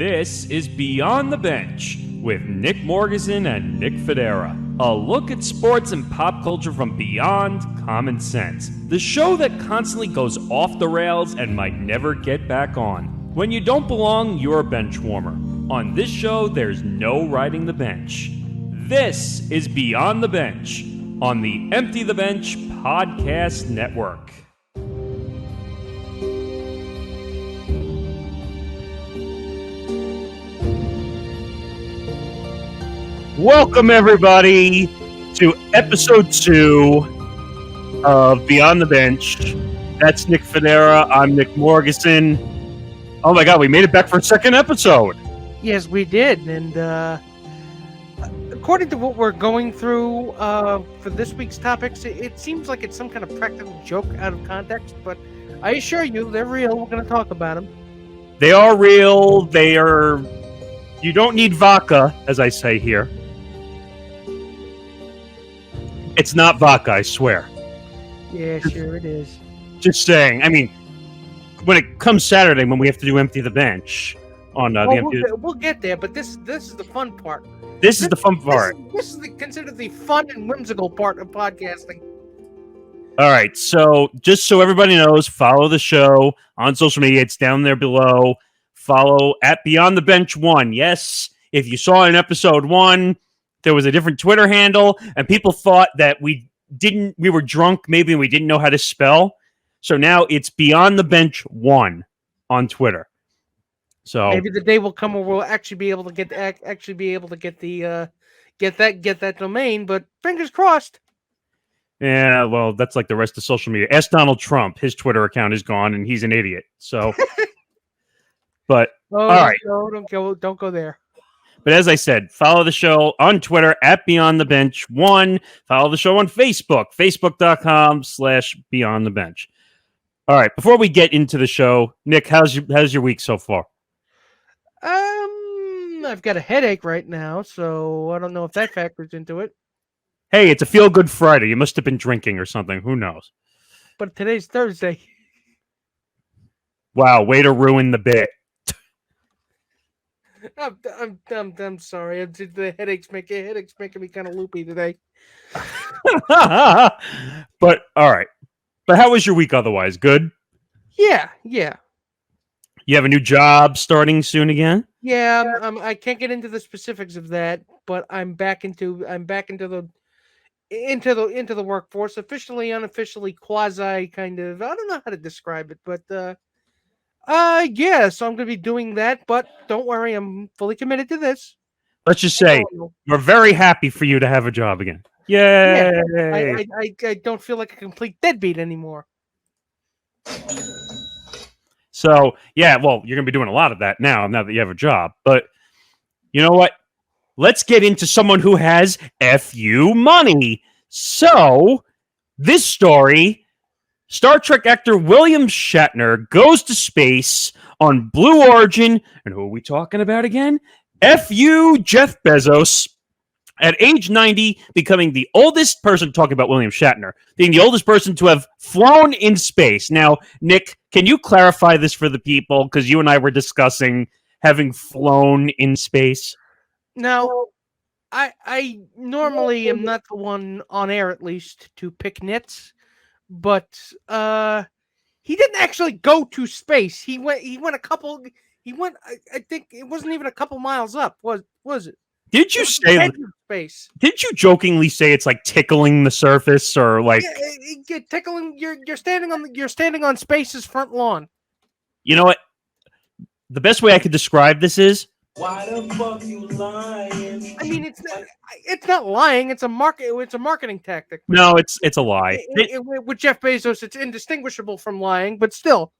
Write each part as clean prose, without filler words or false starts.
This is Beyond the Bench with Nick Morgasen and Nick Fodera. A look at sports and pop culture from beyond common sense. The show that constantly goes off the rails and might never get back on. When you don't belong, you're a bench warmer. On this show, there's no riding the bench. This is Beyond the Bench on the Empty the Bench Podcast Network. Welcome, everybody, to episode 2 of Beyond the Bench. That's Nick Fodera. I'm Nick Morgasen. Oh my God, we made it back for a second episode. Yes, we did. And according to what we're going through for this week's topics, it seems like it's some kind of practical joke out of context. But I assure you, they're real. We're going to talk about them. They are real. They are... You don't need vodka, as I say here. It's not vodka, I swear. Yeah, sure it is. Just saying. I mean, when it comes Saturday, when we have to do Empty the Bench on the Empty... We'll get there, but this is the fun part. This is the fun part. This is considered the fun and whimsical part of podcasting. All right, so just so everybody knows, follow the show on social media. It's down there below. Follow at Beyond the Bench 1. Yes, if you saw in episode 1, there was a different Twitter handle, and people thought that we were drunk, maybe we didn't know how to spell. So now it's Beyond the Bench 1 on Twitter. So maybe the day will come where we'll actually be able to get that domain, but fingers crossed. Yeah, well, that's like the rest of social media. Ask Donald Trump. His Twitter account is gone, and he's an idiot. So, but all right, no, don't go there. But as I said, follow the show on Twitter at Beyond the Bench 1. Follow the show on Facebook, facebook.com/Beyond the Bench. All right, before we get into the show, Nick, how's your week so far? I've got a headache right now, so I don't know if that factors into it. Hey, it's a feel-good Friday. You must have been drinking or something. Who knows? But today's Thursday. Wow, way to ruin the bit. I'm sorry. The headache's making me kind of loopy today. But all right. But how was your week otherwise? Good? Yeah. You have a new job starting soon again? Yeah, I can't get into the specifics of that, but I'm back into the workforce, officially, unofficially, quasi kind of. I don't know how to describe it, but yeah, so I'm going to be doing that, but don't worry, I'm fully committed to this. Let's just say we're very happy for you to have a job again. Yay! Yeah, I don't feel like a complete deadbeat anymore. So, yeah, well, you're going to be doing a lot of that now that you have a job. But you know what? Let's get into someone who has FU money. So, this story... Star Trek actor William Shatner goes to space on Blue Origin. And who are we talking about again? F.U. Jeff Bezos. At age 90, becoming the oldest person, talking about William Shatner, being the oldest person to have flown in space. Now, Nick, can you clarify this for the people? Because you and I were discussing having flown in space. Now, I normally am not the one on air, at least, to pick nits. But he didn't actually go to space. He went. I think it wasn't even a couple miles up. Was it? Did you say space? Did you jokingly say it's like tickling the surface or like tickling? You're standing on space's front lawn. You know what? The best way I could describe this is. Why the fuck you lying? I mean, it's not lying. It's a marketing tactic. No, it's a lie. With Jeff Bezos, it's indistinguishable from lying, but still.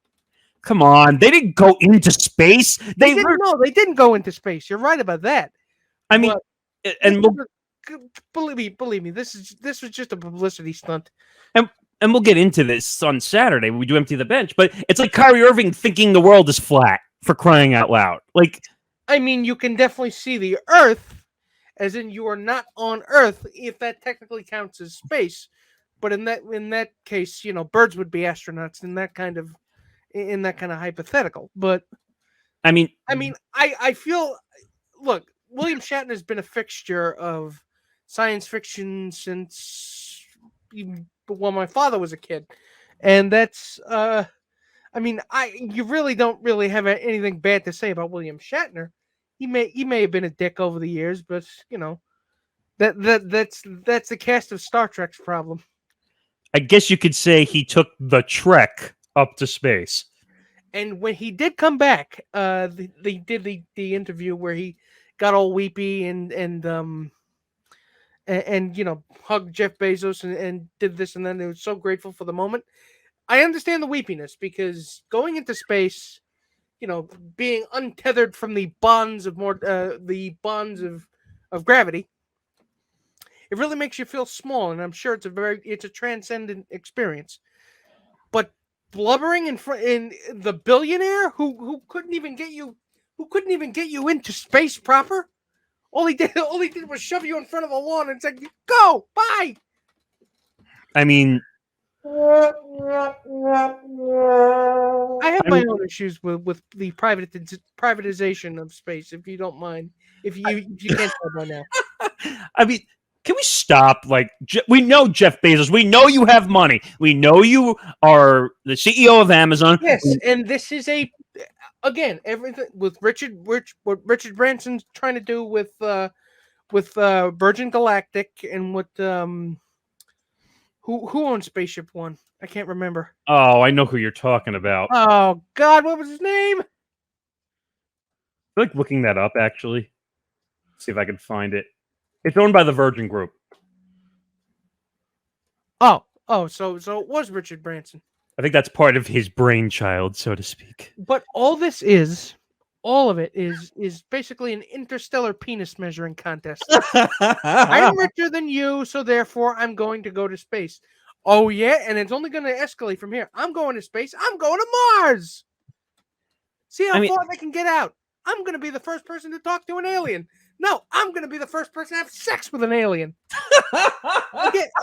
Come on, they didn't go into space. They didn't go into space. You're right about that. I mean, believe me, this was just a publicity stunt. And we'll get into this on Saturday when we do Empty the Bench. But it's like Kyrie Irving thinking the world is flat, for crying out loud. Like. I mean, you can definitely see the Earth, as in you are not on Earth, if that technically counts as space. But in that case, birds would be astronauts in that kind of hypothetical. But I mean, I feel. Look, William Shatner has been a fixture of science fiction since when my father was a kid, and that's. You really don't really have anything bad to say about William Shatner. He may have been a dick over the years, but that's the cast of Star Trek's problem. I guess you could say he took the trek up to space. And when he did come back, they did the interview where he got all weepy and hugged Jeff Bezos and did this and then. They were so grateful for the moment. I understand the weepiness because going into space, being untethered from the bonds of gravity, it really makes you feel small, and I'm sure it's a transcendent experience. But blubbering in the billionaire who couldn't even get you into space proper, all he did was shove you in front of the lawn and said, "Go, bye." I mean, I have my own issues with the privatization of space, if you don't mind. If you can't tell by now. I mean, can we stop? Like, we know Jeff Bezos. We know you have money. We know you are the CEO of Amazon. Yes, and this is everything with what Richard Branson's trying to do with Virgin Galactic and what who owns Spaceship One? I can't remember. Oh, I know who you're talking about. Oh God, what was his name? I feel like looking that up actually. See if I can find it. It's owned by the Virgin Group. Oh, so it was Richard Branson. I think that's part of his brainchild, so to speak. But all of it is basically an interstellar penis measuring contest. I'm richer than you, so therefore I'm going to go to space. Oh yeah, and it's only going to escalate from here. I'm going to space. I'm going to Mars. See how far they can get out. I'm going to be the first person to talk to an alien. No, I'm going to be the first person to have sex with an alien.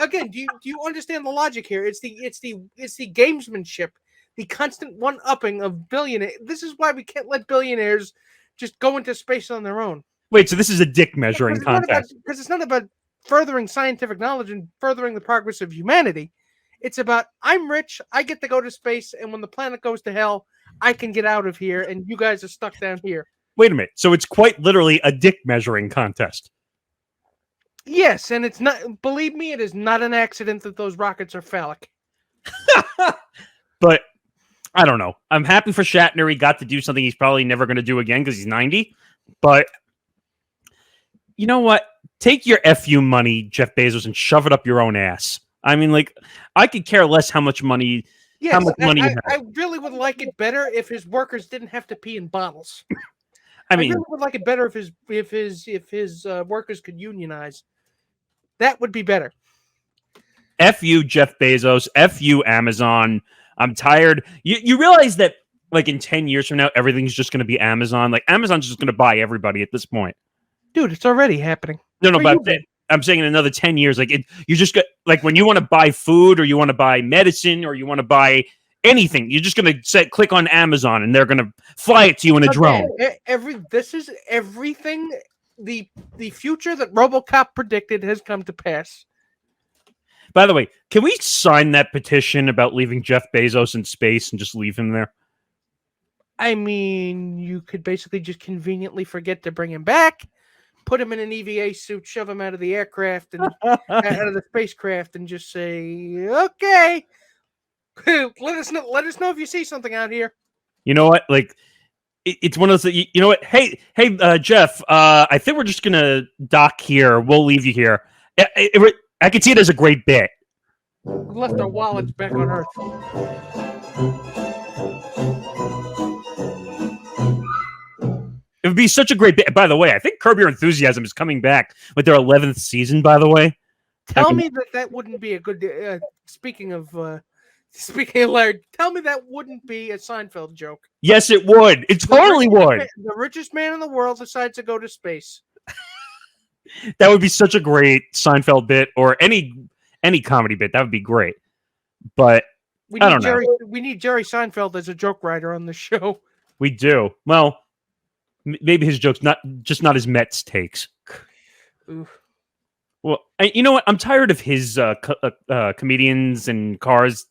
Again, do you understand the logic here? It's the gamesmanship, the constant one-upping of billionaires. This is why we can't let billionaires just go into space on their own. Wait, so this is a dick measuring contest? Because it's not about furthering scientific knowledge and furthering the progress of humanity. It's about, I'm rich, I get to go to space, and when the planet goes to hell, I can get out of here, and you guys are stuck down here. Wait a minute. So it's quite literally a dick measuring contest. Yes, and it's not, believe me, it is not an accident that those rockets are phallic. But I don't know. I'm happy for Shatner. He got to do something he's probably never going to do again because he's 90. But you know what? Take your FU money, Jeff Bezos, and shove it up your own ass. I mean, like, I could care less how much money. Yes, how much money you have. I really would like it better if his workers didn't have to pee in bottles. I mean, I really would like it better if his workers could unionize. That would be better. F you, Jeff Bezos. F you, Amazon. I'm tired. You realize that, like, in 10 years from now, everything's just going to be Amazon? Like, Amazon's just going to buy everybody at this point. Dude, it's already happening. No, but I'm saying in another 10 years, like, you just got, like, when you want to buy food or you want to buy medicine or you want to buy anything, you're just going to click on Amazon and they're going to fly it to you in a drone. This is everything. The future that RoboCop predicted has come to pass. By the way, can we sign that petition about leaving Jeff Bezos in space and just leave him there? I mean, you could basically just conveniently forget to bring him back, put him in an EVA suit, shove him out of the aircraft and out of the spacecraft, and just say, "Okay, let us know if you see something out here." You know what? Like, it's one of those. You know what? Hey, Jeff. I think we're just gonna dock here. We'll leave you here. I can see it as a great bit. We left our wallets back on Earth. It would be such a great bit. By the way, I think Curb Your Enthusiasm is coming back with their 11th season, by the way. Tell me that wouldn't be a good... Speaking of Larry, tell me that wouldn't be a Seinfeld joke. Yes, it would. It totally would. The richest man in the world decides to go to space. That would be such a great Seinfeld bit, or any comedy bit. That would be great. But I don't know. We need Jerry Seinfeld as a joke writer on the show. We do. Well, Maybe his jokes, not his Mets takes. Oof. Well, you know what? I'm tired of his comedians and cars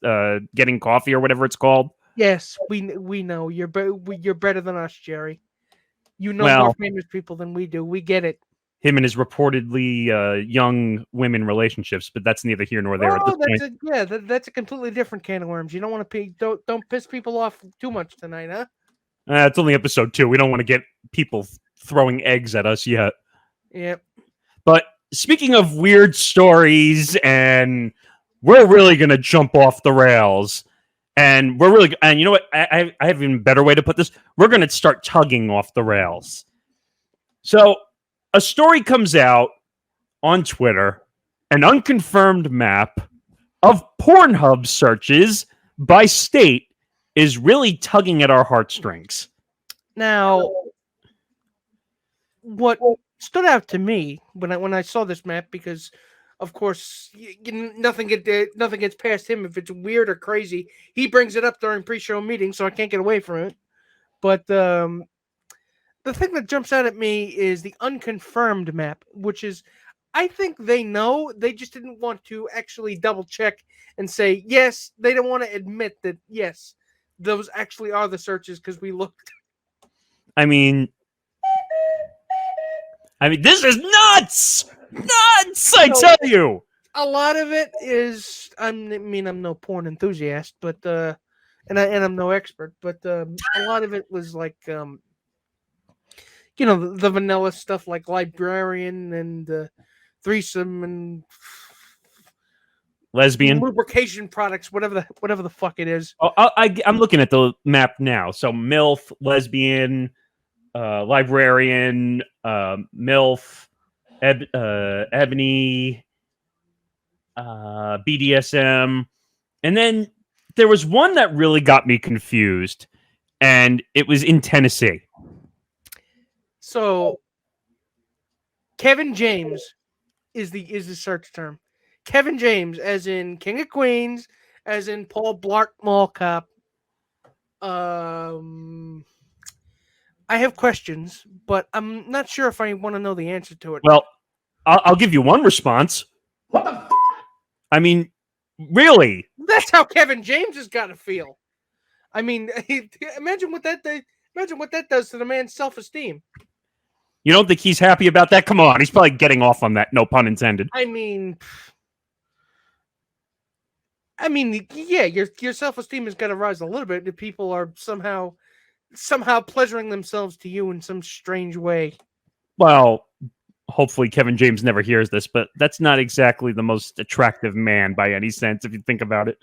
getting coffee or whatever it's called. Yes, we know you're better than us, Jerry. You know Well, more famous people than we do. We get it. him and his reportedly young women relationships, but that's neither here nor there at this point. That's a completely different can of worms. You don't want to don't piss people off too much tonight, huh? It's only episode 2. We don't want to get people throwing eggs at us yet. Yep. But speaking of weird stories, and we're really going to jump off the rails. And and you know what? I have an even better way to put this. We're going to start tugging off the rails. So a story comes out on Twitter, an unconfirmed map of Pornhub searches by state is really tugging at our heartstrings. Now, what stood out to me when I saw this map, because of course nothing gets past him if it's weird or crazy. He brings it up during pre-show meetings, so I can't get away from it. But the thing that jumps out at me is the unconfirmed map, which is, I think they know, they just didn't want to actually double check and say yes. They don't want to admit that yes, those actually are the searches because we looked. I mean, this is nuts! Nuts! I tell you. A lot of it is, I'm no porn enthusiast, but and I'm no expert, but a lot of it was like the vanilla stuff like librarian and threesome and lesbian lubrication products, whatever the fuck it is. Oh, I'm looking at the map now. So MILF, lesbian, librarian, MILF, ebony, BDSM, and then there was one that really got me confused, and it was in Tennessee. So Kevin James is the search term. Kevin James, as in King of Queens, as in Paul Blart Mall Cop. I have questions, but I'm not sure if I want to know the answer to it. Well, I'll give you one response. What the f-? I mean, really? That's how Kevin James has got to feel. I mean, imagine what that does to the man's self-esteem. You don't think he's happy about that? Come on, he's probably getting off on that. No pun intended. I mean, yeah, your self-esteem has got to rise a little bit if people are somehow pleasuring themselves to you in some strange way. Well, hopefully Kevin James never hears this, but that's not exactly the most attractive man by any sense, if you think about it.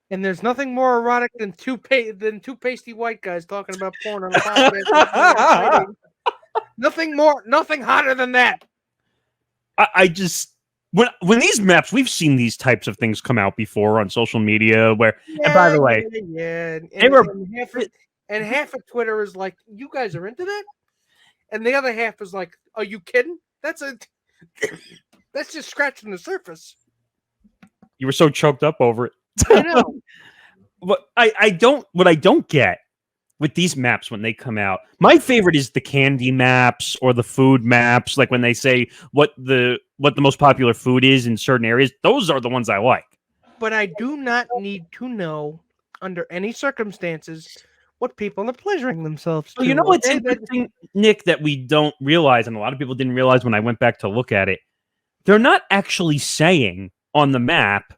And there's nothing more erotic than two pasty white guys talking about porn on a podcast. Nothing hotter than that. I just when these maps, we've seen these types of things come out before on social media. Where, and by the way, and half of Twitter is like, "You guys are into that," and the other half is like, "Are you kidding? That's just scratching the surface." You were so choked up over it. I know. What I don't get with these maps when they come out, my favorite is the candy maps or the food maps. Like when they say what the most popular food is in certain areas, those are the ones I like. But I do not need to know under any circumstances what people are pleasuring themselves to. Well, you know what's interesting, Nick, that we don't realize, and a lot of people didn't realize when I went back to look at it, they're not actually saying on the map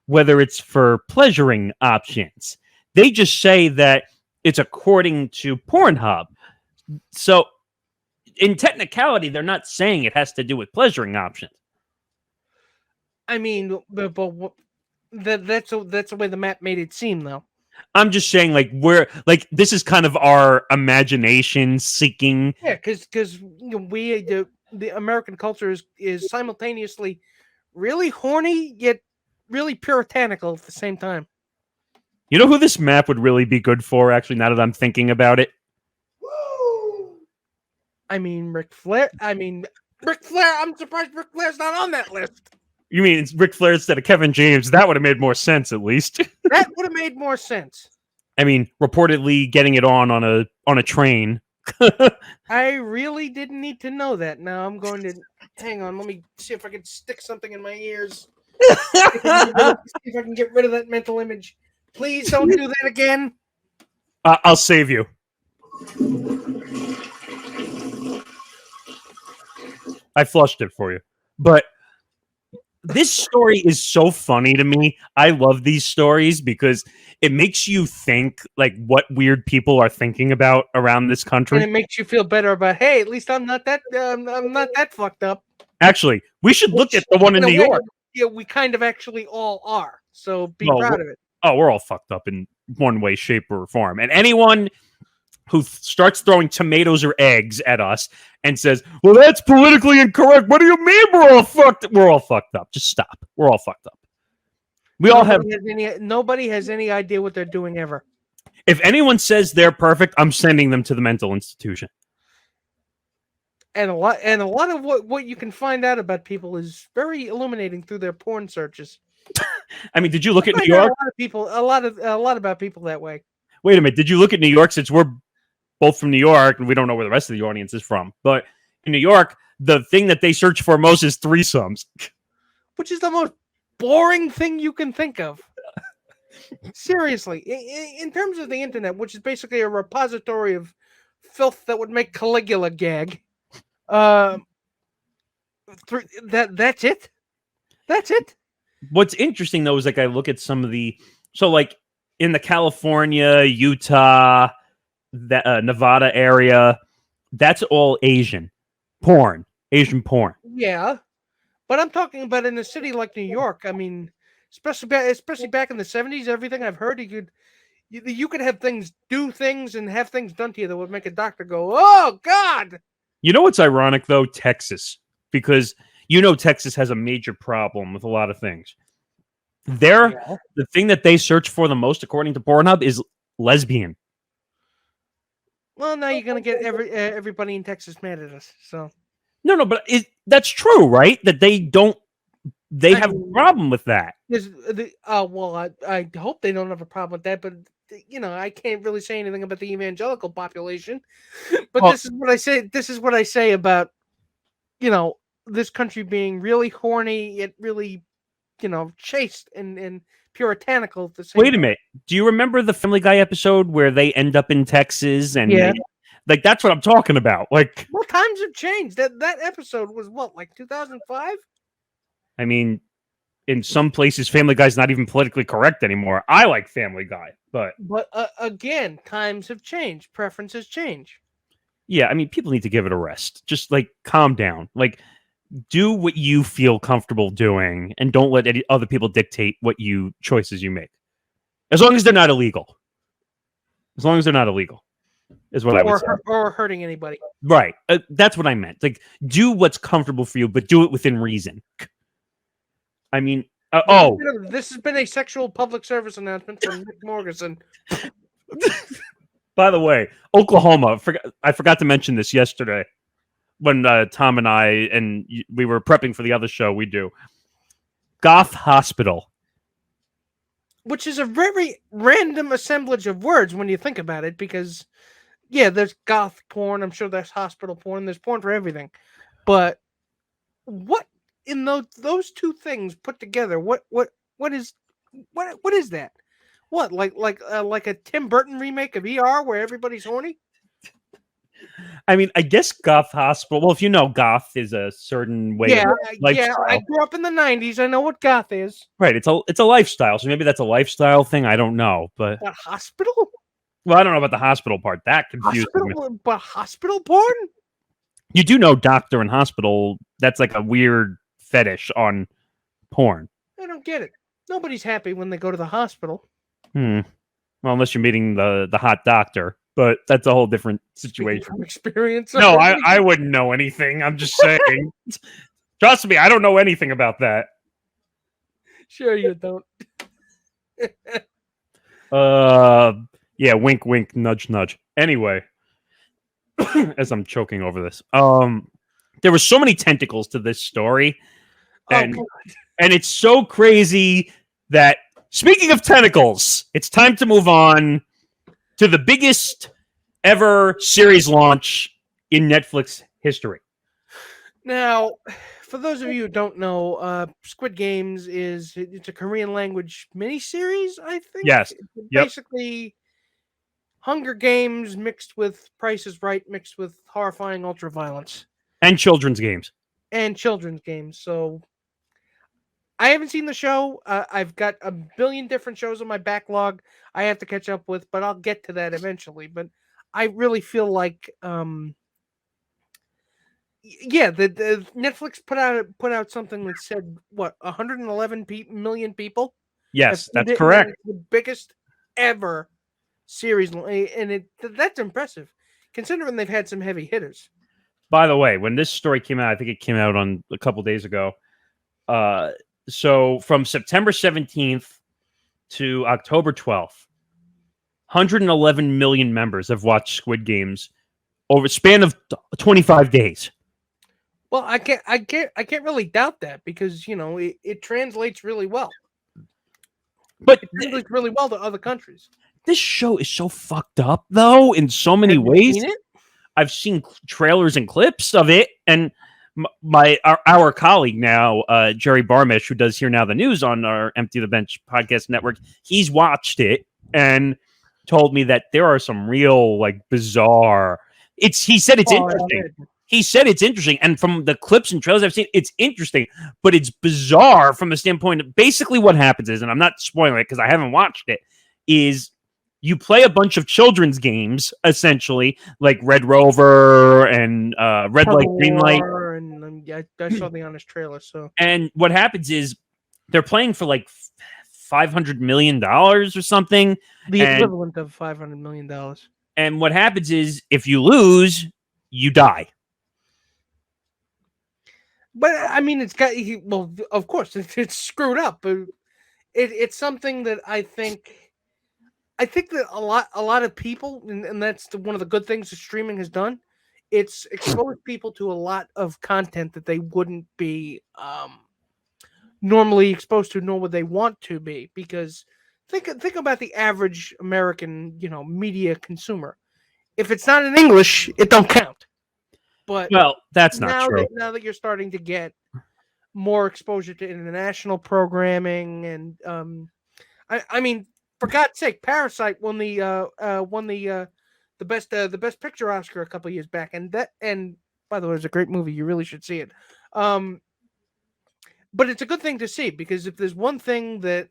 whether it's for pleasuring options. They just say that it's according to Pornhub. So, in technicality, they're not saying it has to do with pleasuring options. I mean, but that's the way the map made it seem, though. I'm just saying, this is kind of our imagination seeking. Yeah, because the American culture is simultaneously really horny yet really puritanical at the same time. You know who this map would really be good for, actually, now that I'm thinking about it? Woo! Ric Flair. Ric Flair, I'm surprised Ric Flair's not on that list. You mean it's Ric Flair instead of Kevin James? That would have made more sense, at least. That would have made more sense. Reportedly getting it on a train I really didn't need to know that. Now I'm going to hang on. Let me see if I can stick something in my ears. See if I can get rid of that mental image. Please don't do that again. I'll save you. I flushed it for you. But this story is so funny to me. I love these stories because it makes you think like what weird people are thinking about around this country. And it makes you feel better about, hey, at least I'm not that fucked up. Actually, we should look at the one in New York. Yeah, we kind of actually all are. So be proud of it. Oh, we're all fucked up in one way, shape, or form. And anyone who starts throwing tomatoes or eggs at us and says, well, that's politically incorrect. What do you mean we're all fucked up? We're all fucked up. Just stop. We're all fucked up. Nobody has any idea what they're doing ever. If anyone says they're perfect, I'm sending them to the mental institution. And a lot of what you can find out about people is very illuminating through their porn searches. I mean, did you look at New York? A lot about people that way. Wait a minute. Did you look at New York? Since we're both from New York, and we don't know where the rest of the audience is from. But in New York, the thing that they search for most is threesomes. Which is the most boring thing you can think of. Seriously. In terms of the internet, which is basically a repository of filth that would make Caligula gag. That's it? That's it? What's interesting, though, is like I look at some of the... So, like, in the California, Utah... Nevada area, that's all Asian porn. Yeah, but I'm talking about in a city like New York. I mean, especially back in the 70s, everything I've heard, you could have do things and have things done to you that would make a doctor go, "Oh God!" You know what's ironic though? Texas, because Texas has a major problem with a lot of things. The thing that they search for the most, according to Pornhub, is lesbian. Well, now you're gonna get everybody in Texas mad at us. So no, but that's true, right? That they have a problem with that. Well, I hope they don't have a problem with that, but I can't really say anything about the evangelical population. But this is what I say. This is what I say about this country being really horny, yet really chaste and puritanical. Wait a minute. Do you remember the Family Guy episode where they end up in Texas and that's what I'm talking about? Like, well, times have changed. That episode was what, like 2005? I mean, in some places, Family Guy's not even politically correct anymore. I like Family Guy, but again, times have changed. Preferences change. Yeah, I mean, people need to give it a rest. Just like calm down. Like, do what you feel comfortable doing and don't let any other people dictate what choices you make. As long as they're not illegal. Is what I would say. Or hurting anybody. Right. That's what I meant. Like, do what's comfortable for you, but do it within reason. I mean, this has been a sexual public service announcement from Nick Morgasen. By the way, Oklahoma, I forgot to mention this yesterday. When Tom and we were prepping for the other show we do. Goth Hospital. Which is a very random assemblage of words when you think about it, because, there's goth porn. I'm sure there's hospital porn. There's porn for everything. But what in those two things put together, what is that? What, like a Tim Burton remake of ER where everybody's horny? I mean, I guess Goth Hospital. Well, if you know, goth is a certain way. Yeah. I grew up in the 90s. I know what goth is. Right. It's a lifestyle. So maybe that's a lifestyle thing. I don't know. But a hospital? Well, I don't know about the hospital part. That confuses me. But hospital porn? You do know doctor and hospital. That's like a weird fetish on porn. I don't get it. Nobody's happy when they go to the hospital. Well, unless you're meeting the hot doctor. But that's a whole different situation. From experience. No, I wouldn't know anything. I'm just saying. Trust me, I don't know anything about that. Sure you don't. Yeah, wink, wink, nudge, nudge. Anyway, as I'm choking over this, there were so many tentacles to this story, and it's so crazy that, speaking of tentacles, it's time to move on to the biggest ever series launch in Netflix history. Now, for those of you who don't know, Squid Games it's a Korean language miniseries, I think. Yes. It's Yep. basically Hunger Games mixed with Price is Right, mixed with horrifying ultra violence And children's games. and children's games. So I haven't seen the show. I've got a billion different shows on my backlog I have to catch up with, but I'll get to that eventually. But I really feel like the Netflix put out something that said what 111 million people. Yes, have that's seen it, and correct. it's the biggest ever series, and that's impressive considering they've had some heavy hitters. By the way, when this story came out, I think it came out on a couple days ago. So from September 17th to October 12th, 111 million members have watched Squid Games over a span of 25 days. Well, I can't really doubt that because it translates really well. But It translates really well to other countries. this show is so fucked up, though, in so many Have you ways. seen it? I've seen trailers and clips of it, and our colleague now, Jerry Barmish, who does Here Now the News on our Empty the Bench podcast network, he's watched it and told me that there are some real bizarre. He said it's interesting. He said it's interesting, and from the clips and trailers I've seen, it's interesting, but it's bizarre from a standpoint of basically what happens is, and I'm not spoiling it because I haven't watched it, is you play a bunch of children's games, essentially, like Red Rover and Red Light, Green Light. And I saw the honest trailer. So, and what happens is they're playing for $500 million or something. The equivalent of $500 million. And what happens is if you lose, you die. But I mean, of course, it's screwed up, but it's something that I think that a lot of people, and that's one of the good things that streaming has done. It's exposed people to a lot of content that they wouldn't be normally exposed to, nor would they want to be. Because think about the average American, media consumer. If it's not in English, it don't count. But that's not true. Now that you're starting to get more exposure to international programming, and I mean, for God's sake, Parasite won the best picture Oscar a couple years back, and by the way, it's a great movie. You really should see it. But it's a good thing to see because if there's one thing that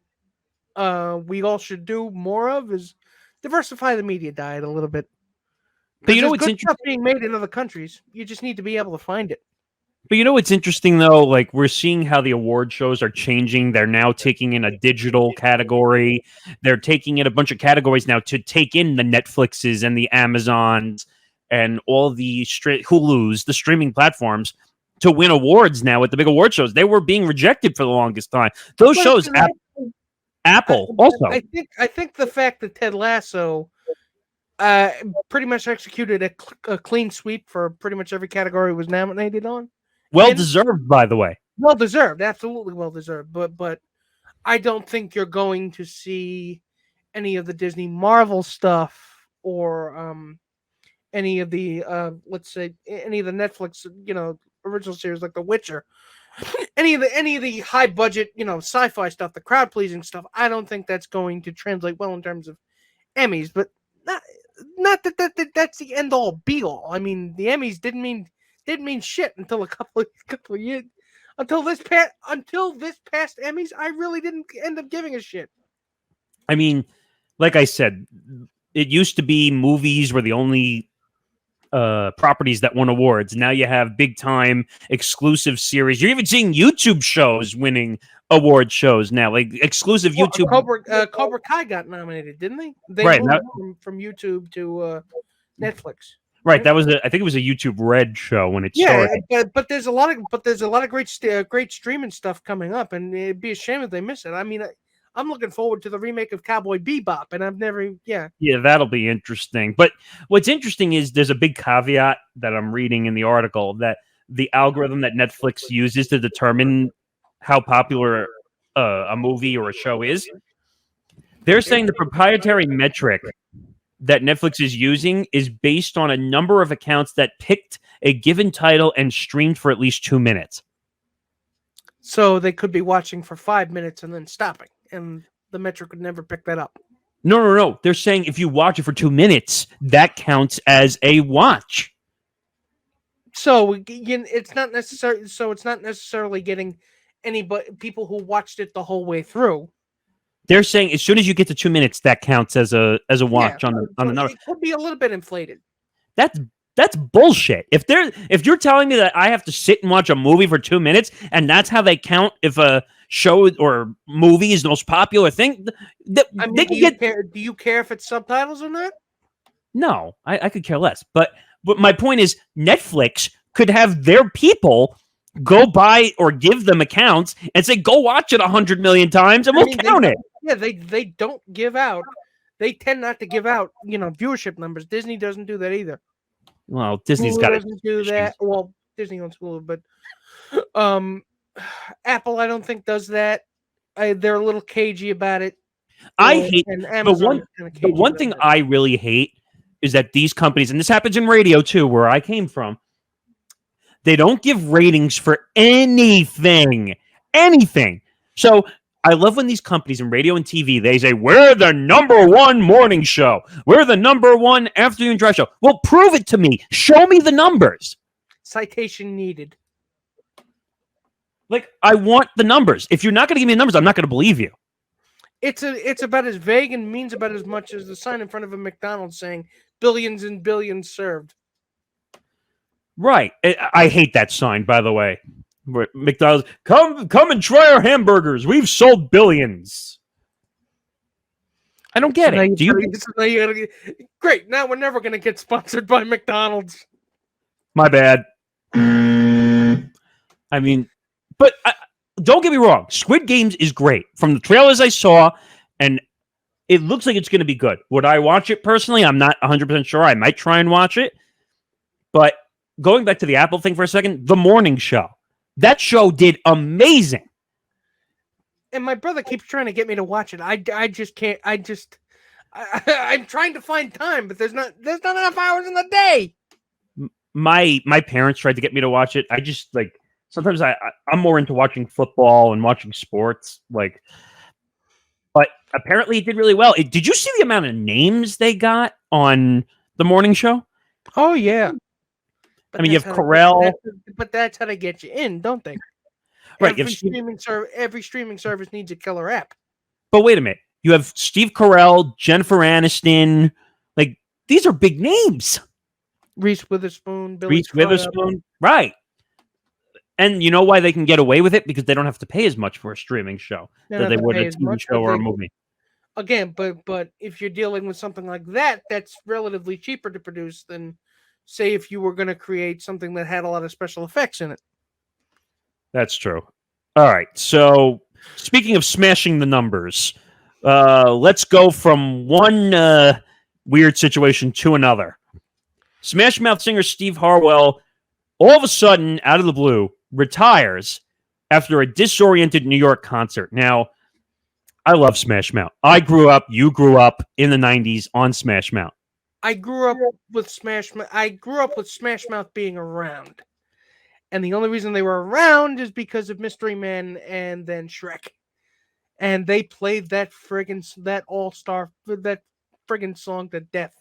we all should do more of is diversify the media diet a little bit. But what's good interesting? Stuff being made in other countries. You just need to be able to find it. But what's interesting though, we're seeing how the award shows are changing. They're now taking in a digital category. They're taking in a bunch of categories now to take in the Netflixes and the Amazons and all the Hulus, the streaming platforms, to win awards now at the big award shows. They were being rejected for the longest time. Those shows, Apple also. I think the fact that Ted Lasso pretty much executed a clean sweep for pretty much every category it was nominated on. Well deserved, by the way. Well deserved, absolutely well deserved. But I don't think you're going to see any of the Disney Marvel stuff or any of the let's say any of the Netflix original series like The Witcher, any of the high budget sci-fi stuff, the crowd pleasing stuff. I don't think that's going to translate well in terms of Emmys, but not that's the end all be all. I mean, the Emmys didn't mean shit until a couple of years. Until this past Emmys, I really didn't end up giving a shit. I mean, like I said, it used to be movies were the only properties that won awards. Now you have big time exclusive series. You're even seeing YouTube shows winning award shows now, exclusive YouTube. Cobra Kai got nominated, didn't they? They right, moved from YouTube to Netflix. Right, that was I think it was a YouTube Red show when it started. Yeah, but there's a lot of great streaming stuff coming up, and it'd be a shame if they miss it. I mean, I'm looking forward to the remake of Cowboy Bebop, and I've never, yeah, that'll be interesting. But what's interesting is there's a big caveat that I'm reading in the article that the algorithm that Netflix uses to determine how popular a movie or a show is. They're saying the proprietary metric that Netflix is using is based on a number of accounts that picked a given title and streamed for at least 2 minutes. So they could be watching for 5 minutes and then stopping, and the metric would never pick that up. No. They're saying if you watch it for 2 minutes, that counts as a watch. So it's not necessarily. So it's not necessarily getting people who watched it the whole way through. They're saying as soon as you get to 2 minutes, that counts as a watch on the number. It could be a little bit inflated. That's bullshit. If you're telling me that I have to sit and watch a movie for 2 minutes and that's how they count if a show or movie is the most popular thing, Do you care if it's subtitles or not? No, I could care less. But my point is, Netflix could have their people go buy or give them accounts and say, "Go watch it 100 million times, and we'll count it." Yeah, they don't give out. They tend not to give out, viewership numbers. Disney doesn't do that either. Well, Disney's got doesn't do that. Well, Disney owns Hulu, but Apple, I don't think does that. They're a little cagey about it. I hate the one thing I really hate is that these companies, and this happens in radio too, where I came from, they don't give ratings for anything. So I love when these companies in radio and TV, they say, we're the #1 morning show. We're the #1 afternoon drive show. Well, prove it to me. Show me the numbers. Citation needed. Like, I want the numbers. If you're not going to give me the numbers, I'm not going to believe you. It's about as vague and means about as much as the sign in front of a McDonald's saying billions and billions served. Right. I hate that sign, by the way. McDonald's, come and try our hamburgers. We've sold billions. I don't get it. Do you? Great. Now we're never going to get sponsored by McDonald's. My bad. I mean, but don't get me wrong. Squid Games is great. From the trailers I saw, and it looks like it's going to be good. Would I watch it personally? I'm not 100% sure. I might try and watch it. But going back to the Apple thing for a second, The Morning Show. That show did amazing. And my brother keeps trying to get me to watch it. I just can't. I'm trying to find time, but there's not enough hours in the day. My parents tried to get me to watch it. I just sometimes I'm more into watching football and watching sports. But apparently it did really well. Did you see the amount of names they got on The Morning Show? Oh yeah. But you have Carell. But that's how they get you in, don't they? Right. Every streaming service needs a killer app. But wait a minute. You have Steve Carell, Jennifer Aniston. These are big names. Reese Witherspoon. Right. And you know why they can get away with it? Because they don't have to pay as much for a streaming show that they would a TV show or a movie. Again, but if you're dealing with something like that, that's relatively cheaper to produce than, say, if you were going to create something that had a lot of special effects in it. That's true. All right. So, speaking of smashing the numbers, let's go from one weird situation to another. Smash Mouth singer Steve Harwell, all of a sudden, out of the blue, retires after a Disoriented New York concert. Now, I love Smash Mouth. You grew up in the 90s on Smash Mouth. I grew up with Smash Mouth being around. And the only reason they were around is because of Mystery Man and then Shrek. And they played that friggin' song to death.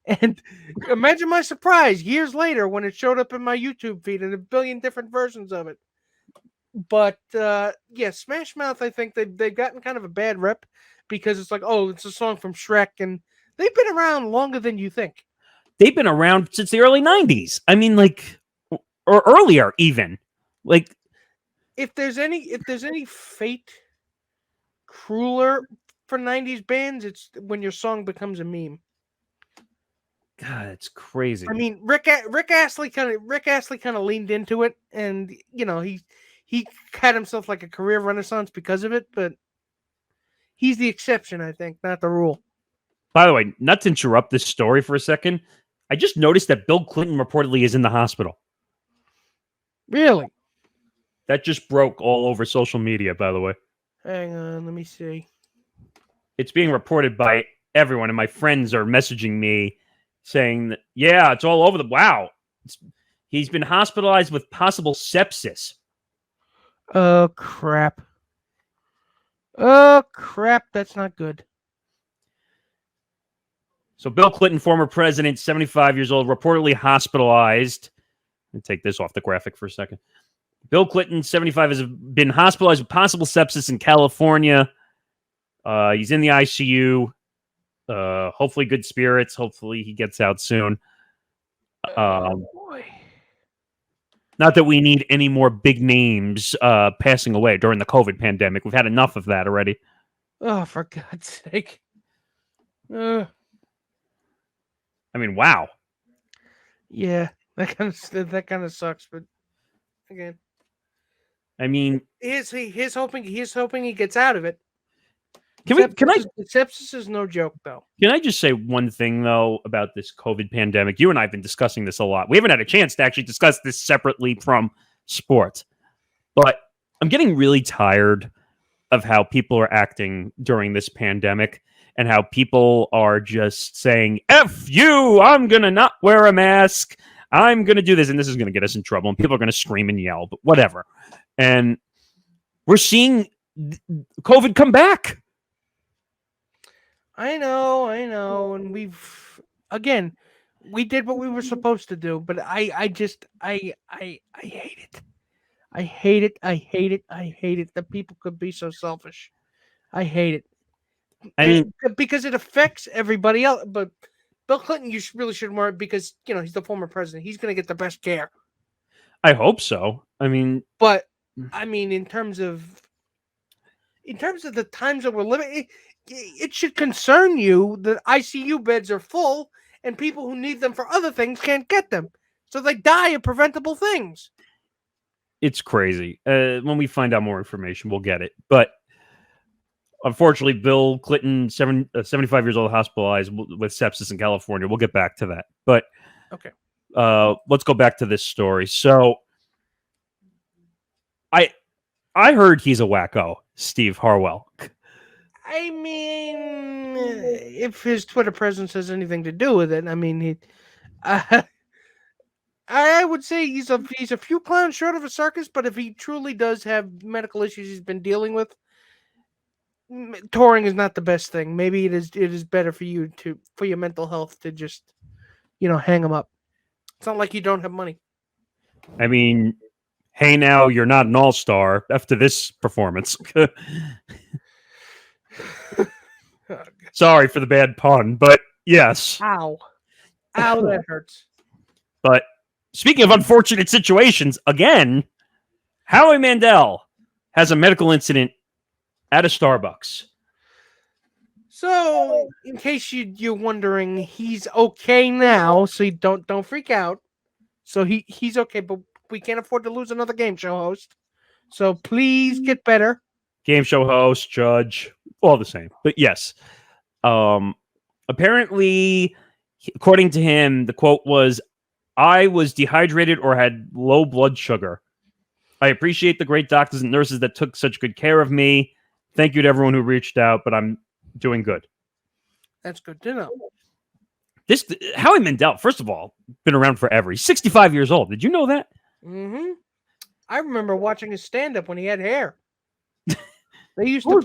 And imagine my surprise years later when it showed up in my YouTube feed in a billion different versions of it. But Smash Mouth, I think they've gotten kind of a bad rep because it's like, oh, it's a song from Shrek, and they've been around longer than you think. They've been around since the early 90s. I mean, or earlier even. If there's any fate crueler for 90s bands, it's when your song becomes a meme. God, it's crazy. I mean, Rick Astley kind of leaned into it, and he had himself like a career renaissance because of it, but he's the exception, I think, not the rule. By the way, not to interrupt this story for a second, I just noticed that Bill Clinton reportedly is in the hospital. Really? That just broke all over social media, by the way. Hang on, let me see. It's being reported by everyone and my friends are messaging me saying that, yeah, it's all over the he's been hospitalized with possible sepsis. Oh, crap. Oh, crap. That's not good. So Bill Clinton, former president, 75 years old, reportedly hospitalized. Let me take this off the graphic for a second. Bill Clinton, 75, has been hospitalized with possible sepsis in California. He's in the ICU. Hopefully good spirits. Hopefully he gets out soon. Boy. Not that we need any more big names passing away during the COVID pandemic. We've had enough of that already. Oh, for God's sake. I mean, wow. Yeah, that kind of sucks. But again, I mean, he's hoping he gets out of it. Sepsis is no joke, though. Can I just say one thing, though, about this COVID pandemic? You and I have been discussing this a lot. We haven't had a chance to actually discuss this separately from sports. But I'm getting really tired of how people are acting during this pandemic and how people are just saying, F you, I'm going to not wear a mask. I'm going to do this, and this is going to get us in trouble, and people are going to scream and yell, but whatever. And we're seeing COVID come back. I know, and we did what we were supposed to do, but I hate it. I hate it that people could be so selfish. I hate it. I mean, because it affects everybody else. But Bill Clinton, you really shouldn't worry because he's the former president. He's going to get the best care. I hope so. I mean, but in terms of the times that we're living. It should concern you that ICU beds are full and people who need them for other things can't get them. So they die of preventable things. It's crazy. When we find out more information, we'll get it. But unfortunately, Bill Clinton, 75 years old, hospitalized with sepsis in California. We'll get back to that. But okay, let's go back to this story. So I heard he's a wacko, Steve Harwell. I mean, if his Twitter presence has anything to do with it, I would say he's a few clowns short of a circus. But if he truly does have medical issues he's been dealing with, touring is not the best thing. Maybe it is better for you for your mental health to just hang him up. It's not like you don't have money. I mean, hey, now you're not an all-star after this performance. Sorry for the bad pun, but yes. Ow, that hurts. But speaking of unfortunate situations, again, Howie Mandel has a medical incident at a Starbucks. So, in case you're wondering, he's okay now, so you don't freak out. So he's okay, but we can't afford to lose another game show host. So please get better. Game show host, judge, all the same. But yes. Apparently, according to him, the quote was, I was dehydrated or had low blood sugar. I appreciate the great doctors and nurses that took such good care of me. Thank you to everyone who reached out, but I'm doing good. That's good to know. This Howie Mandel, first of all, been around forever. He's 65 years old. Did you know that? Mm-hmm. I remember watching his stand-up when he had hair. They used to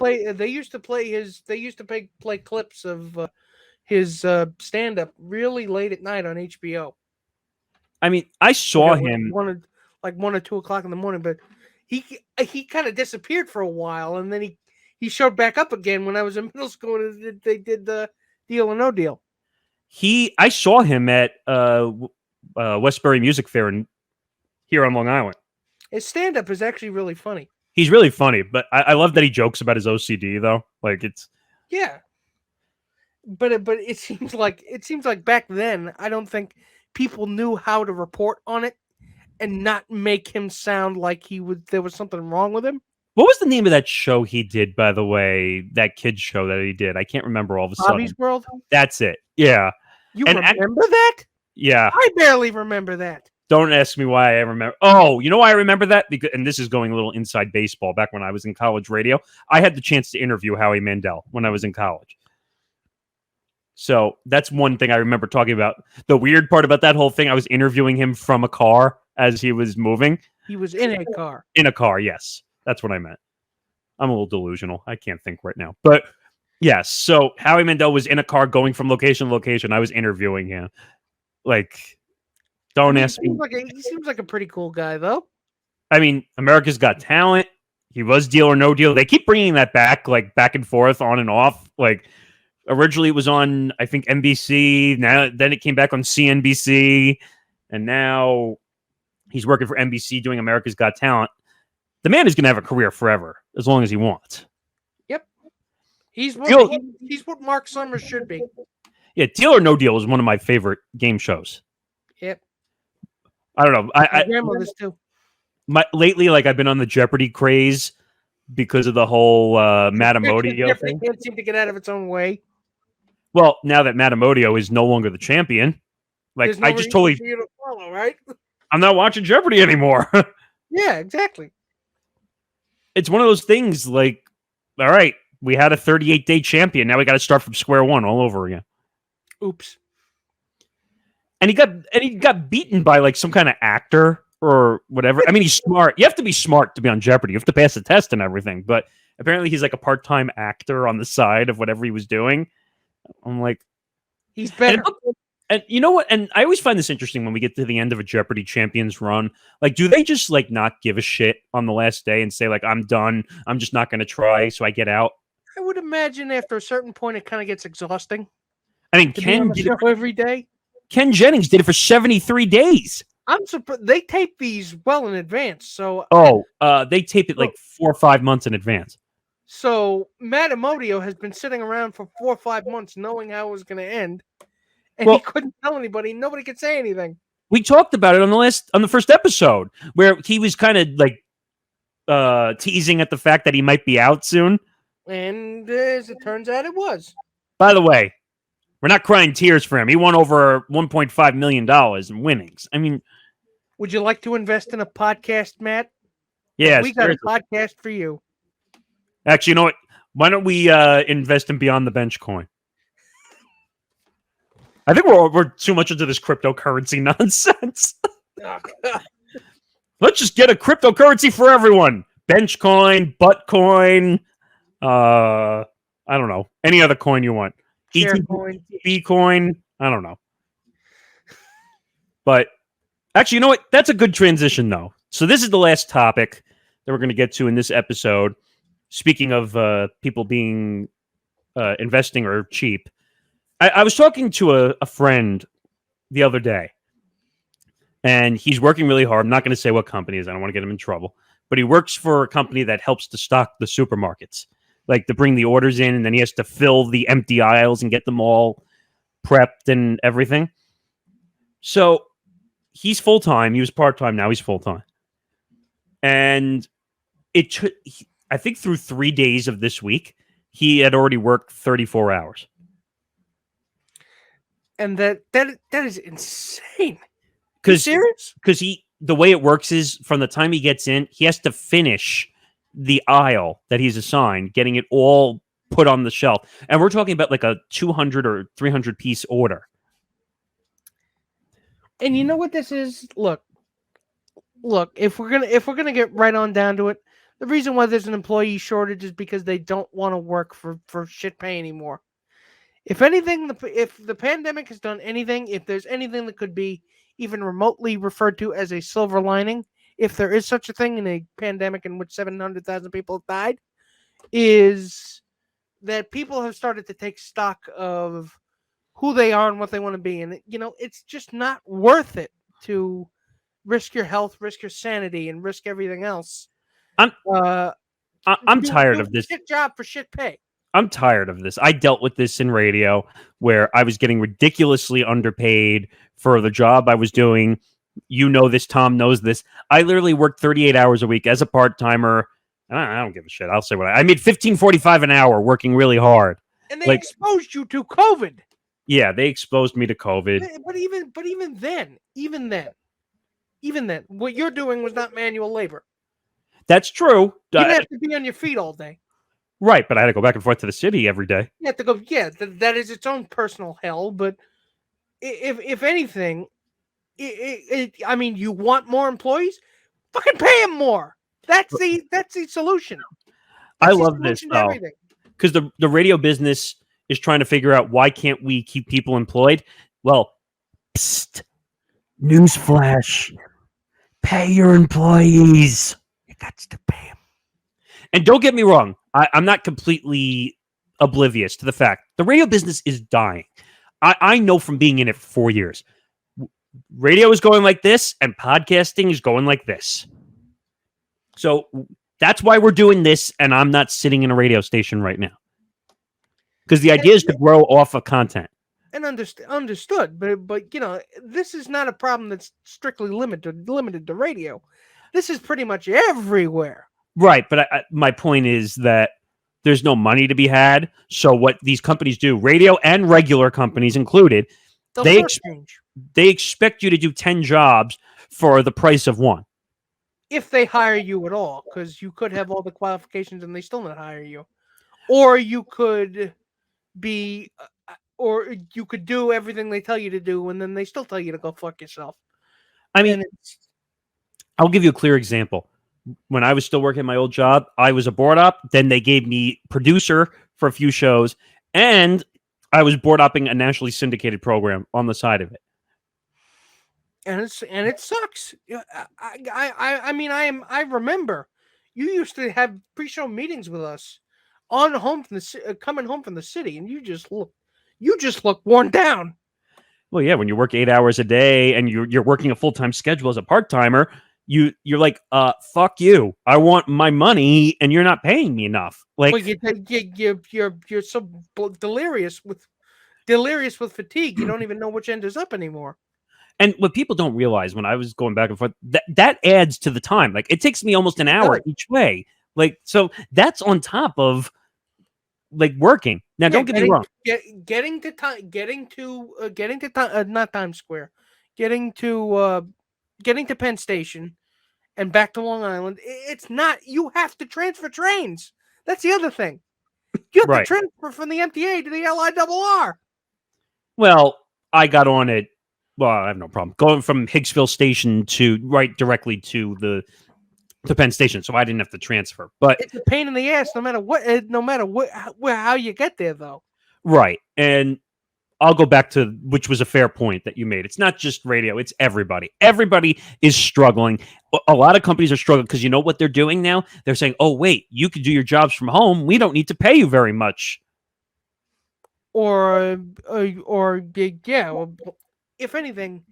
play clips of his stand-up really late at night on HBO. I mean, I saw him 1 or 2 o'clock in the morning, but he kind of disappeared for a while, and then he showed back up again when I was in middle school. And they did the Deal or No Deal. I saw him at Westbury Music Fair here on Long Island. His stand-up is actually really funny. He's really funny, but I love that he jokes about his OCD though. Like it's but it seems like back then I don't think people knew how to report on it and not make him sound like there was something wrong with him. What was the name of that show he did, by the way? That kids show that he did. I can't remember all of a sudden. Bobby's World? That's it. Yeah. You remember that? Yeah. I barely remember that. Don't ask me why I remember. Oh, you know why I remember that? Because, and this is going a little inside baseball. Back when I was in college radio, I had the chance to interview Howie Mandel when I was in college. So that's one thing I remember talking about. The weird part about that whole thing, I was interviewing him from a car as he was moving. He was in a car. In a car, yes. That's what I meant. I'm a little delusional. I can't think right now. But yes, so Howie Mandel was in a car going from location to location. I was interviewing him. Like, don't ask me. He seems like a pretty cool guy, though. I mean, America's Got Talent. He was Deal or No Deal. They keep bringing that back, like back and forth, on and off. Like, originally it was on, I think, NBC. Then it came back on CNBC. And now he's working for NBC doing America's Got Talent. The man is going to have a career forever, as long as he wants. Yep. He's what Mark Summers should be. Yeah, Deal or No Deal is one of my favorite game shows. Yep. I don't know. My grandmother's too. Lately, like, I've been on the Jeopardy craze because of the whole Matamodio thing. Can't seem to get out of its own way. Well, now that Matamodio is no longer the champion, like, No I just totally to follow, right? I'm not watching Jeopardy anymore. Yeah, exactly. It's one of those things. Like, all right, we had a 38-day champion. Now we got to start from square one all over again. Oops. And he got beaten by like some kind of actor or whatever. I mean, he's smart. You have to be smart to be on Jeopardy. You have to pass the test and everything. But apparently, he's like a part-time actor on the side of whatever he was doing. I'm like, he's better. And you know what? And I always find this interesting when we get to the end of a Jeopardy champions run. Like, do they just like not give a shit on the last day and say like, I'm done. I'm just not going to try. So I get out. I would imagine after a certain point, it kind of gets exhausting. I mean, Ken did it every day. Ken Jennings did it for 73 days. I'm surprised they tape these well in advance. So they tape it like 4 or 5 months in advance. So Matamodio has been sitting around for 4 or 5 months knowing how it was going to end. And he couldn't tell anybody. Nobody could say anything. We talked about it on the first episode where he was kind of like teasing at the fact that he might be out soon. And as it turns out, it was. By the way, we're not crying tears for him. He won over $1.5 million in winnings. I mean, would you like to invest in a podcast, Matt? Yeah, we got a podcast for you. Actually, you know what? Why don't we invest in Beyond the Bench coin? I think we're too much into this cryptocurrency nonsense. Let's just get a cryptocurrency for everyone. Bench coin, butt coin. I don't know. Any other coin you want. ETB coin. I don't know. But actually, you know what? That's a good transition, though. So this is the last topic that we're going to get to in this episode. Speaking of people being investing or cheap. I was talking to a friend the other day, and he's working really hard. I'm not going to say what company it is. I don't want to get him in trouble. But he works for a company that helps to stock the supermarkets, like to bring the orders in, and then he has to fill the empty aisles and get them all prepped and everything. So he's full-time. He was part-time. Now he's full-time. And I think through 3 days of this week, he had already worked 34 hours. And that is insane. Serious? Because the way it works is from the time he gets in, he has to finish the aisle that he's assigned, getting it all put on the shelf. And we're talking about like a 200 or 300 piece order. And you know what this is? Look, if we're gonna get right on down to it, the reason why there's an employee shortage is because they don't want to work for shit pay anymore. If anything, if the pandemic has done anything, if there's anything that could be even remotely referred to as a silver lining, if there is such a thing in a pandemic in which 700,000 people have died, is that people have started to take stock of who they are and what they want to be. And, you know, it's just not worth it to risk your health, risk your sanity, and risk everything else. I'm tired of this. Shit job for shit pay. I'm tired of this. I dealt with this in radio where I was getting ridiculously underpaid for the job I was doing. You know this, Tom knows this. I literally worked 38 hours a week as a part-timer. I don't give a shit. I'll say what I made $15.45 an hour working really hard. And they exposed you to COVID. Yeah, they exposed me to COVID. But even then, what you're doing was not manual labor. That's true. You have to be on your feet all day. Right, but I had to go back and forth to the city every day. You have to go. Yeah, that is its own personal hell. But if anything, I mean, you want more employees, fucking pay them more. That's the solution. I That's the love this solution to though, everything. because the radio business is trying to figure out why can't we keep people employed. Well, psst, newsflash: pay your employees. You got to pay them. And don't get me wrong, I'm not completely oblivious to the fact the radio business is dying. I know from being in it for 4 years. Radio is going like this, and podcasting is going like this. So that's why we're doing this, and I'm not sitting in a radio station right now. Because the idea is to grow off of content. And understood, but you know, this is not a problem that's strictly limited to radio. This is pretty much everywhere. Right, but my point is that there's no money to be had. So what these companies do, radio and regular companies included, they expect you to do 10 jobs for the price of one. If they hire you at all, because you could have all the qualifications and they still not hire you. Or you could be, or you could do everything they tell you to do, and then they still tell you to go fuck yourself. I mean, I'll give you a clear example. When I was still working my old job, I was a board op. Then they gave me producer for a few shows, and I was board opping a nationally syndicated program on the side of it. And it sucks. I mean, I remember you used to have pre-show meetings with us on home from the coming home from the city, and you just look worn down. Well, yeah, when you work 8 hours a day and you're working a full-time schedule as a part-timer, you're like, fuck you. I want my money, and you're not paying me enough. Like, well, you're so delirious with fatigue. You don't even know which end is up anymore. And what people don't realize, when I was going back and forth, that adds to the time. Like, it takes me almost an hour each way. Like, so that's on top of like working. Now, don't get me wrong. Getting to not Times Square, getting to Penn Station, and back to Long Island. It's not. You have to transfer trains. That's the other thing. You have to transfer from the MTA to the LIRR. Well, I got on it. Well, I have no problem going from Higgsville Station to directly to Penn Station, so I didn't have to transfer. But it's a pain in the ass, no matter how you get there, though. Right, and I'll go back to which was a fair point that you made. It's not just radio; it's everybody. Everybody is struggling. A lot of companies are struggling because you know what they're doing now? They're saying, "Oh, wait, you can do your jobs from home. We don't need to pay you very much." Or if anything,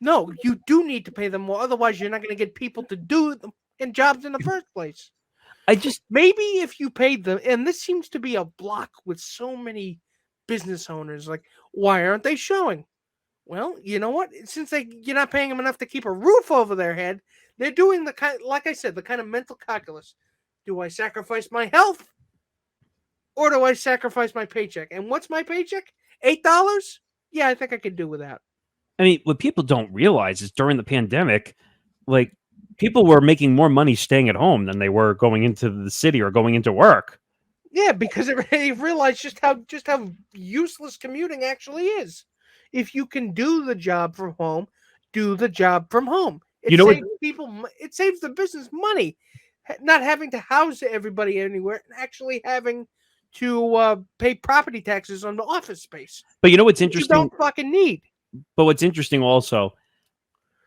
no, you do need to pay them more. Otherwise, you're not going to get people to do them in jobs in the first place. Maybe if you paid them, and this seems to be a block with so many business owners, like, why aren't they showing? Well, you know what? Since you're not paying them enough to keep a roof over their head, they're doing the kind of mental calculus. Do I sacrifice my health? Or do I sacrifice my paycheck? And what's my paycheck? $8? Yeah, I think I could do with that. I mean, what people don't realize is during the pandemic, like, people were making more money staying at home than they were going into the city or going into work. Yeah, because they realized just how useless commuting actually is. If you can do the job from home, do the job from home. It saves the business money, not having to house everybody anywhere and actually having to pay property taxes on the office space. But you know what's interesting? You don't fucking need. But what's interesting also,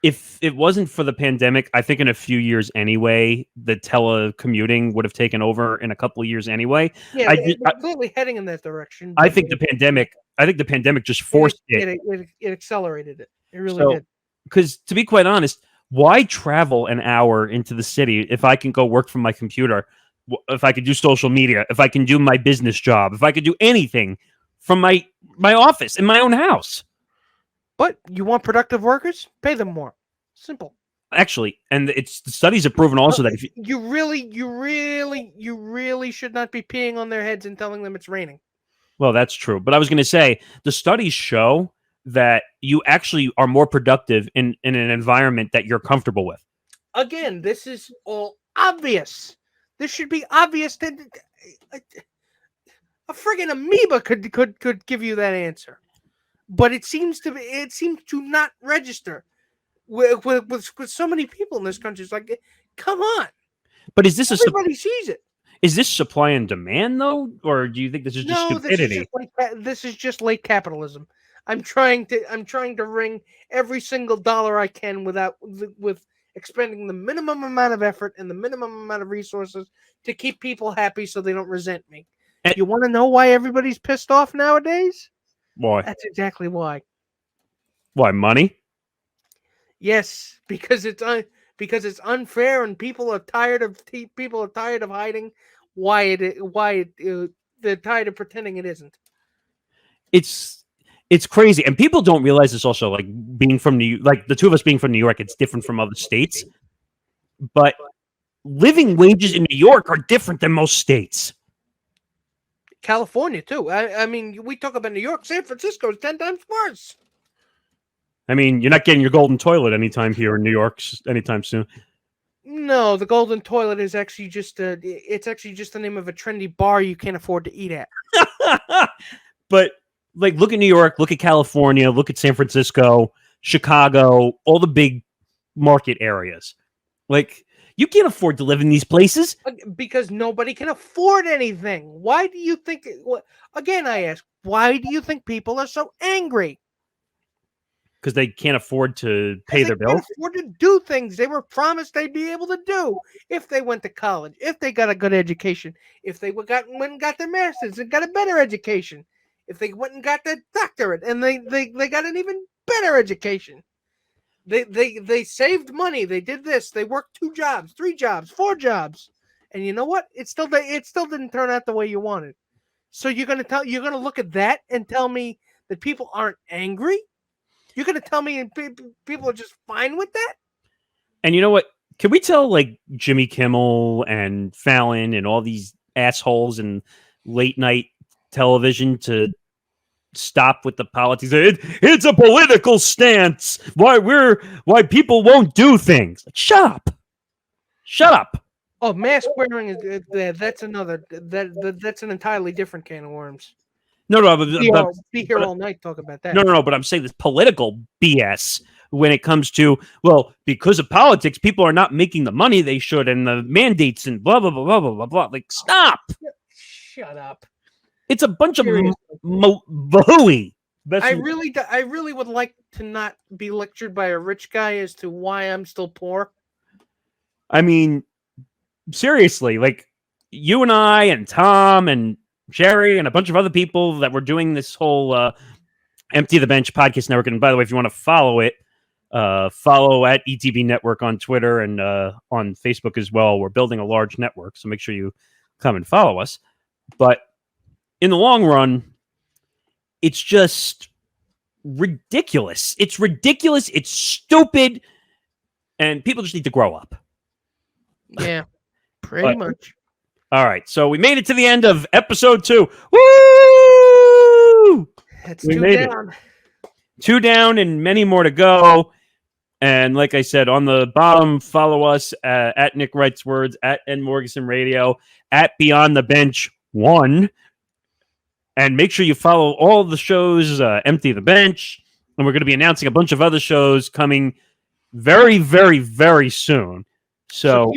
if it wasn't for the pandemic, I think in a few years anyway, the telecommuting would have taken over in a couple of years anyway. Yeah, we're clearly heading in that direction. I think the pandemic just forced it. It accelerated it. It really did. Because to be quite honest, why travel an hour into the city if I can go work from my computer, if I could do social media, if I can do my business job, if I could do anything from my office in my own house? But you want productive workers? Pay them more. Simple. Actually, and the studies have proven also that if you really should not be peeing on their heads and telling them it's raining. Well, that's true. But I was going to say, the studies show that you actually are more productive in an environment that you're comfortable with. Again, this is all obvious. This should be obvious that a friggin' amoeba could give you that answer. But it seems to not register with so many people in this country. It's like, come on. But is this everybody sees it? Is this supply and demand though, or do you think this is just stupidity? This is just late capitalism. I'm trying to wring every single dollar I can with expending the minimum amount of effort and the minimum amount of resources to keep people happy so they don't resent me. You want to know why everybody's pissed off nowadays? Why? That's exactly why. Why, money? Yes, because it's unfair and people are tired of hiding they're tired of pretending it isn't. It's crazy, and people don't realize this also. Like being from like the two of us being from New York, it's different from other states. But living wages in New York are different than most states. California too. I mean, we talk about New York. San Francisco is 10 times worse. I mean, you're not getting your golden toilet anytime here in New York anytime soon. No, the golden toilet is actually just the name of a trendy bar you can't afford to eat at. But like, look at New York, look at California, look at San Francisco, Chicago, all the big market areas. Like, you can't afford to live in these places because nobody can afford anything. Why do you think? Again, I ask, why do you think people are so angry? Because they can't afford to pay their bills. Can't afford to do things they were promised they'd be able to do if they went to college, if they got a good education, if they went and got their masters and got a better education, if they went and got their doctorate and they got an even better education. They saved money. They did this. They worked 2 jobs, 3 jobs, 4 jobs, and you know what? It still didn't turn out the way you wanted. So you're gonna look at that and tell me that people aren't angry? You're gonna tell me people are just fine with that? And you know what? Can we tell like Jimmy Kimmel and Fallon and all these assholes and late night television to stop with the politics? It's a political stance. Why people won't do things? Shut up. Oh, mask wearing is that's another that's an entirely different can of worms. No, be here all night talk about that. No. But I'm saying this political BS when it comes to, well, because of politics, people are not making the money they should, and the mandates and blah blah blah blah blah blah blah. Like, stop. Shut up. It's a bunch of bahooey. I really would like to not be lectured by a rich guy as to why I'm still poor. I mean, seriously, like you and I and Tom and Jerry and a bunch of other people that were doing this whole Empty the Bench podcast network. And by the way, if you want to follow it, follow at ETB Network on Twitter and on Facebook as well. We're building a large network, so make sure you come and follow us. But in the long run, it's just ridiculous. It's ridiculous. It's stupid. And people just need to grow up. Yeah, pretty much. All right. So we made it to the end of episode 2. Woo! That's 2 down. 2 down and many more to go. And like I said, on the bottom, follow us at Nick Writes Words, at N Morgasen Radio, at Beyond the Bench 1. And make sure you follow all the shows, Empty the Bench. And we're going to be announcing a bunch of other shows coming very, very, very soon. So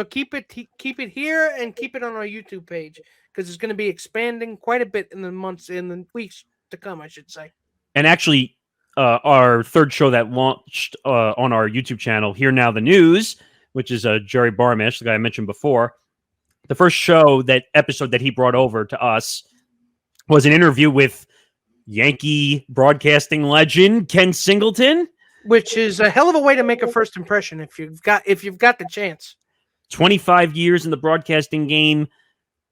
keep it here and keep it on our YouTube page because it's going to be expanding quite a bit in the weeks to come, I should say. And actually, our third show that launched on our YouTube channel, Here Now the News, which is Jerry Barmish, the guy I mentioned before. The first episode that he brought over to us was an interview with Yankee broadcasting legend Ken Singleton, which is a hell of a way to make a first impression if you've got the chance. 25 years in the broadcasting game,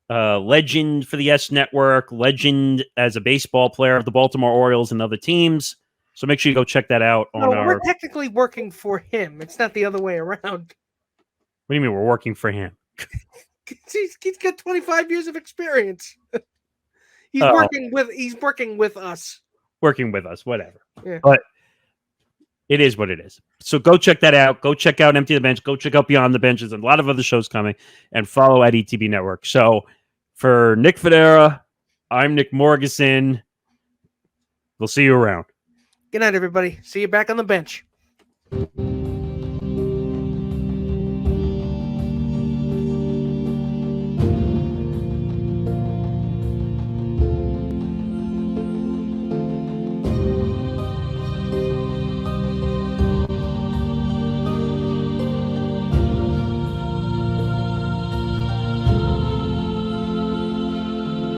legend for the S Network, legend as a baseball player of the Baltimore Orioles and other teams. So make sure you go check that out. We're technically working for him. It's not the other way around. What do you mean we're working for him? He's got 25 years of experience. He's working with us. Working with us, whatever. Yeah. But It is what it is. So go check that out. Go check out Empty the Bench. Go check out Beyond the Bench. There's a lot of other shows coming, and follow at ETB Network. So for Nick Fodera, I'm Nick Morgasen. We'll see you around. Good night, everybody. See you back on the bench.